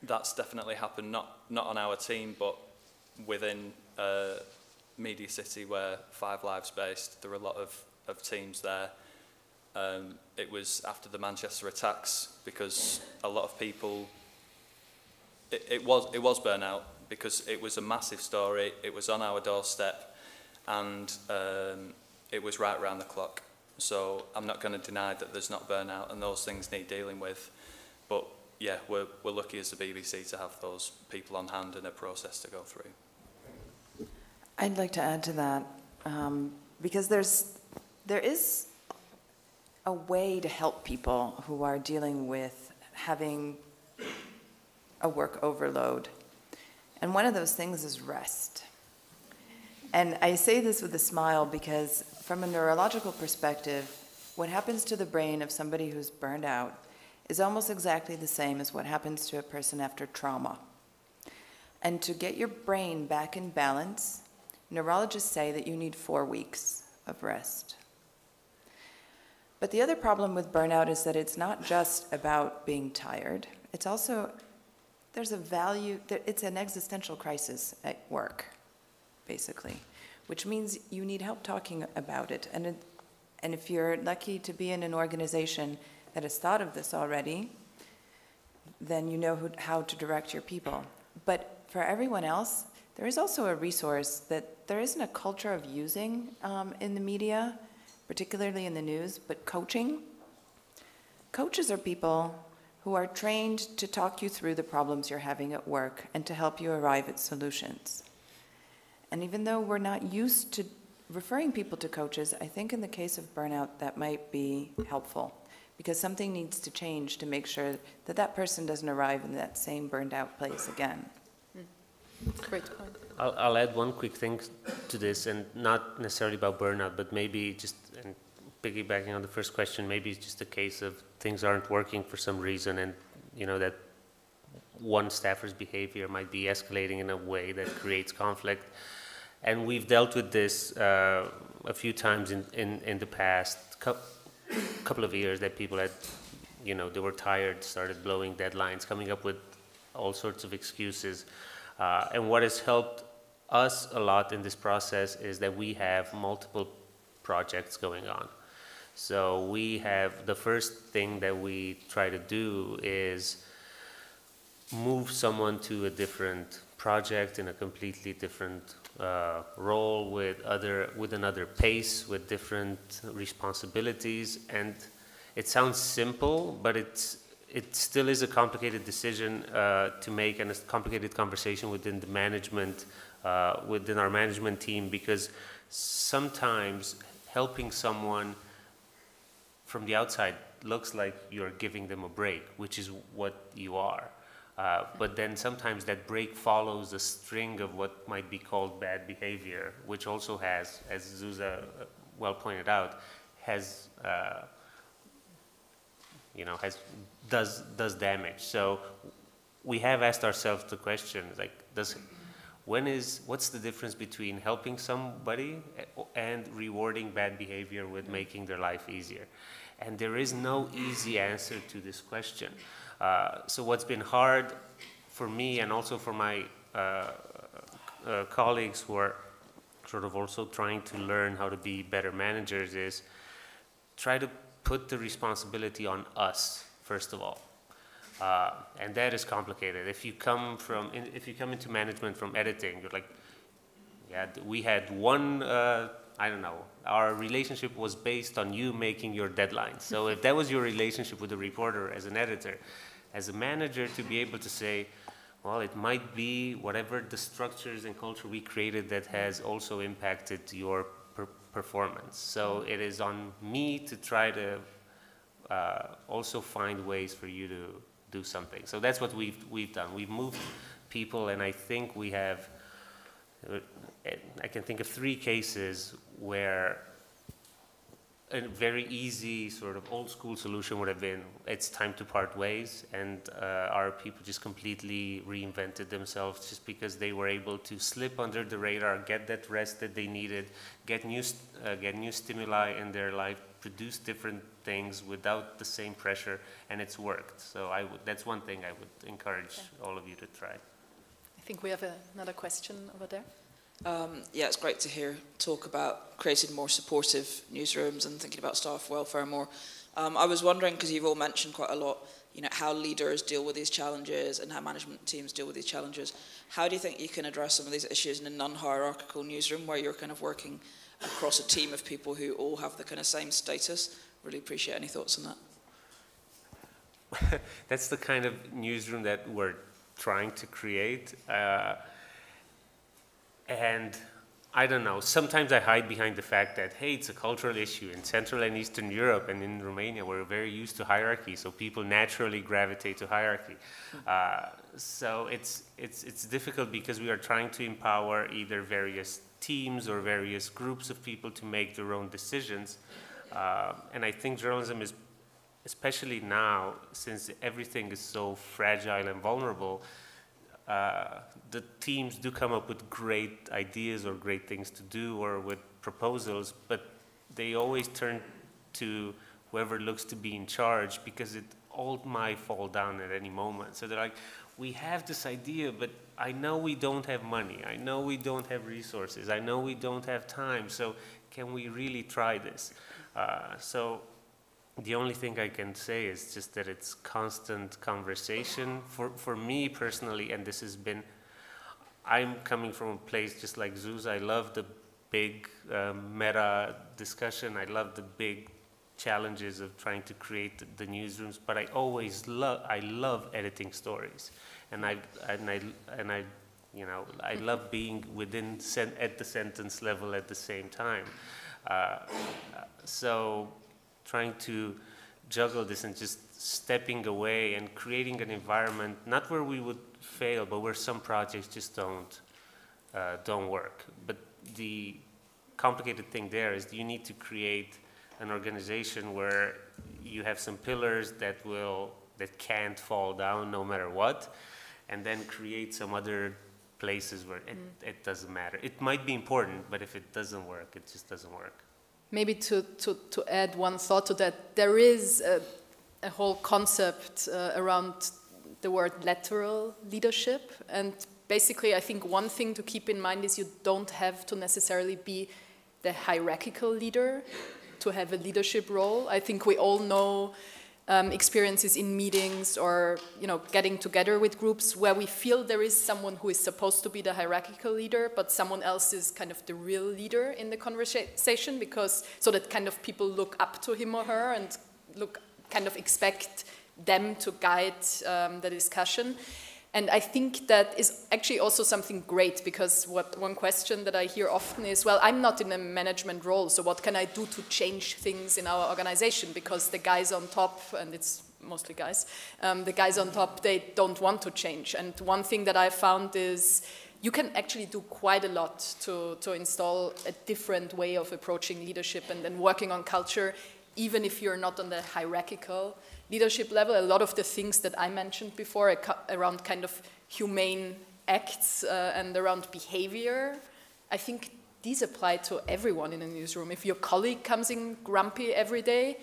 D: That's definitely happened, not on our team, but within Media City, where Five Live's based. There are a lot of teams there. It was after the Manchester attacks, because a lot of people, it was burnout, because it was a massive story, it was on our doorstep, and it was right around the clock. So I'm not going to deny that there's not burnout, and those things need dealing with. But yeah, we're lucky as the BBC to have those people on hand and a process to go through.
C: I'd like to add to that, because there is a way to help people who are dealing with having a work overload. And one of those things is rest. And I say this with a smile because from a neurological perspective, what happens to the brain of somebody who's burned out is almost exactly the same as what happens to a person after trauma. And to get your brain back in balance, neurologists say that you need 4 weeks of rest. But the other problem with burnout is that it's not just about being tired. It's also, there's a value, it's an existential crisis at work, basically, which means you need help talking about it. And if you're lucky to be in an organization that has thought of this already, then you know how to direct your people. But for everyone else, there is also a resource that there isn't a culture of using in the media, particularly in the news, but coaching. Coaches are people who are trained to talk you through the problems you're having at work and to help you arrive at solutions. And even though we're not used to referring people to coaches, I think in the case of burnout that might be helpful, because something needs to change to make sure that that person doesn't arrive in that same burned out place again.
B: Great point.
E: I'll add one quick thing to this, and not necessarily about burnout, but maybe just, and piggybacking on the first question, maybe it's just a case of things aren't working for some reason, and you know that one staffer's behavior might be escalating in a way that creates conflict. And we've dealt with this a few times in the past couple of years, that people had, you know, they were tired, started blowing deadlines, coming up with all sorts of excuses. And what has helped us a lot in this process is that we have multiple projects going on. So we have, the first thing that we try to do is move someone to a different project in a completely different role with another pace, with different responsibilities. And it sounds simple, but it still is a complicated decision to make, and a complicated conversation within the management, within our management team, because sometimes helping someone from the outside looks like you're giving them a break, which is what you are. But then sometimes that break follows a string of what might be called bad behavior, which also has, as Zuza well pointed out, does damage. So we have asked ourselves the question, like, what's the difference between helping somebody and rewarding bad behavior with making their life easier? And there is no easy answer to this question. So what's been hard for me, and also for my colleagues who are sort of also trying to learn how to be better managers, is try to put the responsibility on us, first of all. And that is complicated. If you come into management from editing, you're like, yeah, we had one, I don't know, our relationship was based on you making your deadlines. So if that was your relationship with the reporter as an editor, as a manager, to be able to say, well, it might be whatever the structures and culture we created that has also impacted your performance. So it is on me to try to also find ways for you to do something. So that's what we've done. We've moved people, and I think we have, I can think of 3 cases where a very easy sort of old school solution would have been, it's time to part ways, and our people just completely reinvented themselves just because they were able to slip under the radar, get that rest that they needed, get new stimuli in their life, produce different things without the same pressure, and it's worked. So that's one thing I would encourage all of you to try.
B: I think we have another question over there.
H: Yeah, it's great to hear talk about creating more supportive newsrooms and thinking about staff welfare more. I was wondering, because you've all mentioned quite a lot, how leaders deal with these challenges and how management teams deal with these challenges. How do you think you can address some of these issues in a non-hierarchical newsroom where you're kind of working across a team of people who all have the kind of same status? Really appreciate any thoughts on that.
E: That's the kind of newsroom that we're trying to create. And I don't know, sometimes I hide behind the fact that, hey, it's a cultural issue. In Central and Eastern Europe and in Romania, we're very used to hierarchy, so people naturally gravitate to hierarchy. So it's difficult because we are trying to empower either various teams or various groups of people to make their own decisions. And I think journalism is, especially now, since everything is so fragile and vulnerable, the teams do come up with great ideas or great things to do or with proposals, but they always turn to whoever looks to be in charge because it all might fall down at any moment. So they're like, we have this idea, but I know we don't have money. I know we don't have resources. I know we don't have time. So can we really try this? So the only thing I can say is just that it's constant conversation. For me personally, and this has been, I'm coming from a place just like Zuz. I love the big meta discussion. I love the big challenges of trying to create the newsrooms. But I always love editing stories, and I love being at the sentence level at the same time. So trying to juggle this and just stepping away and creating an environment, not where we would fail, but where some projects just don't work. But the complicated thing there is you need to create an organization where you have some pillars that can't fall down no matter what, and then create some other places where it doesn't matter. It might be important, but if it doesn't work, it just doesn't work.
B: Maybe to add one thought to that, there is a whole concept around the word lateral leadership. And basically, I think one thing to keep in mind is you don't have to necessarily be the hierarchical leader to have a leadership role. I think we all know experiences in meetings or getting together with groups where we feel there is someone who is supposed to be the hierarchical leader, but someone else is kind of the real leader in the conversation, because so that kind of people look up to him or her and kind of expect them to guide the discussion. And I think that is actually also something great, because one question that I hear often is, well, I'm not in a management role, so what can I do to change things in our organization? Because the guys on top, and it's mostly guys, the guys on top, they don't want to change. And one thing that I found is you can actually do quite a lot to install a different way of approaching leadership and then working on culture, even if you're not on the hierarchical leadership level. A lot of the things that I mentioned before around kind of humane acts and around behavior, I think these apply to everyone in a newsroom. If your colleague comes in grumpy every day,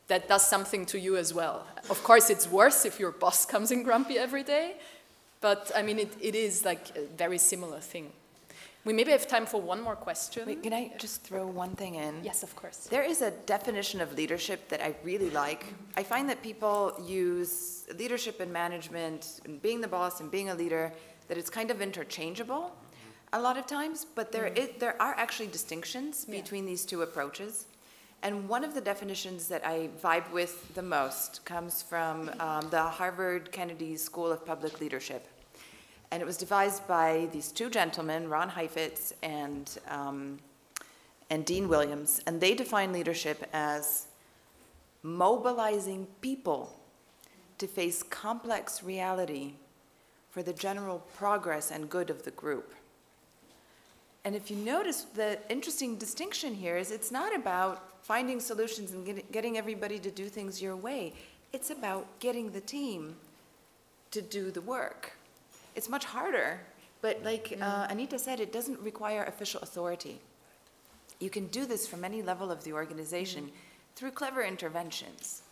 B: that does something to you as well. Of course, it's worse if your boss comes in grumpy every day, but I mean, it is like a very similar thing. We maybe have time for one more question.
C: Wait, can I just throw one thing in?
B: Yes, of course.
C: There is a definition of leadership that I really like. I find that people use leadership and management and being the boss and being a leader, that it's kind of interchangeable a lot of times, but there are actually distinctions between these two approaches. And one of the definitions that I vibe with the most comes from the Harvard Kennedy School of Public Leadership. And it was devised by these two gentlemen, Ron Heifetz and Dean Williams, and they define leadership as mobilizing people to face complex reality for the general progress and good of the group. And if you notice, the interesting distinction here is it's not about finding solutions and getting everybody to do things your way. It's about getting the team to do the work. It's much harder, but like Anita said, it doesn't require official authority. You can do this from any level of the organization through clever interventions.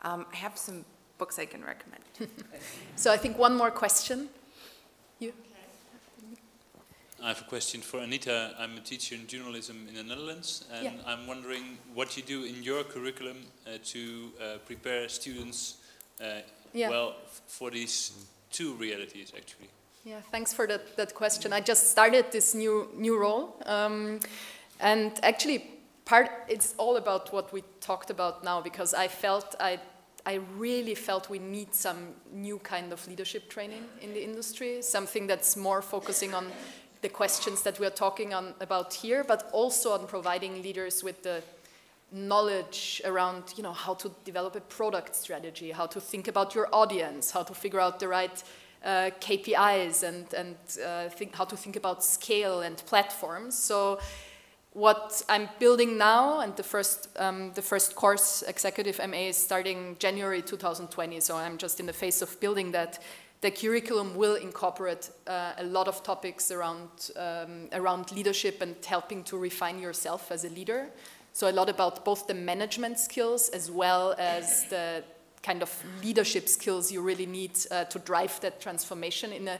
C: I have some books I can recommend.
B: So I think one more question. You?
I: I have a question for Anita. I'm a teacher in journalism in the Netherlands, and I'm wondering what you do in your curriculum to prepare students well for these two realities, actually.
B: Yeah, thanks for that question. I just started this new role, and actually it's all about what we talked about now, because I really felt we need some new kind of leadership training in the industry, something that's more focusing on the questions that we're talking about here, but also on providing leaders with the knowledge around, how to develop a product strategy, how to think about your audience, how to figure out the right KPIs, and how to think about scale and platforms. So what I'm building now, and the first course, Executive MA, is starting January 2020, so I'm just in the phase of building that. The curriculum will incorporate a lot of topics around leadership and helping to refine yourself as a leader. So a lot about both the management skills as well as the kind of leadership skills you really need to drive that transformation in a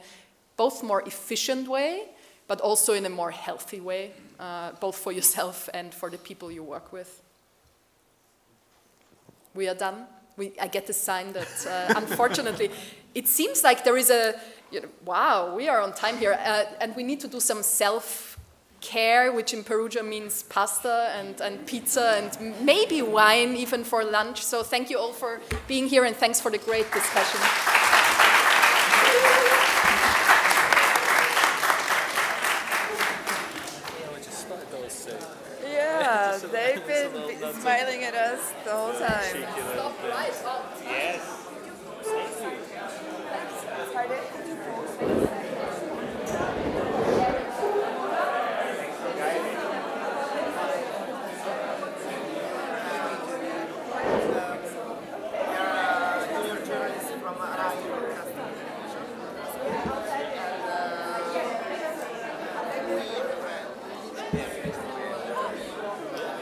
B: both more efficient way, but also in a more healthy way, both for yourself and for the people you work with. We are done. I get the sign that unfortunately, it seems like there is wow, we are on time here, and we need to do some self-care, which in Perugia means pasta and pizza and maybe wine even for lunch. So thank you all for being here, and thanks for the great discussion.
C: Yeah, they've been smiling at us the whole time.
B: Stop right on.
E: Yes.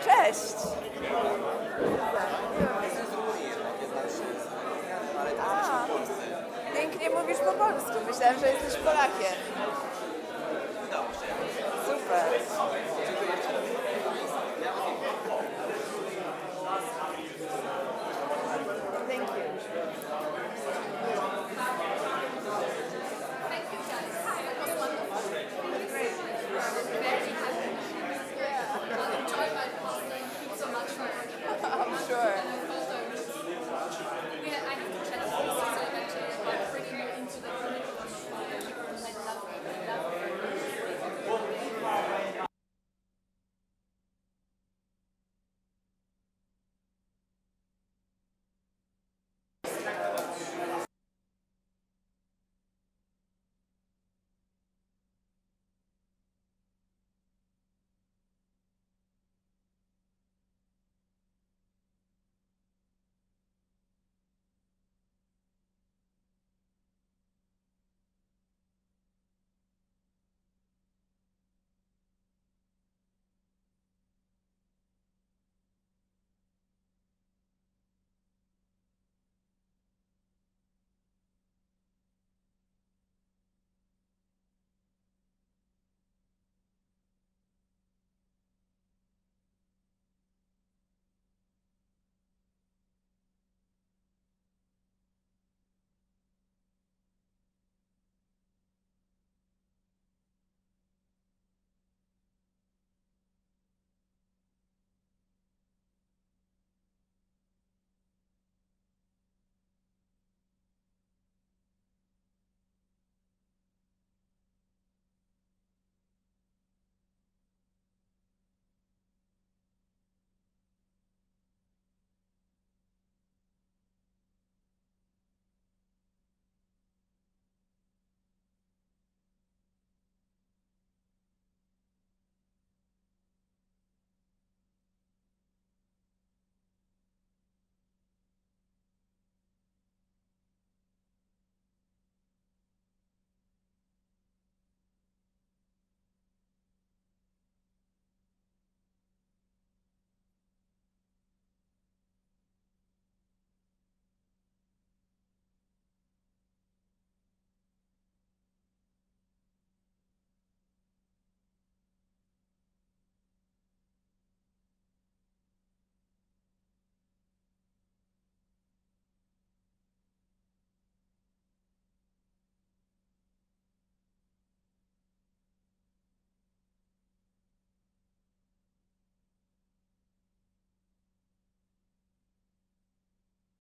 C: Cześć! Pięknie nie mówisz po polsku. Myślałam, że jesteś Polakiem. Super.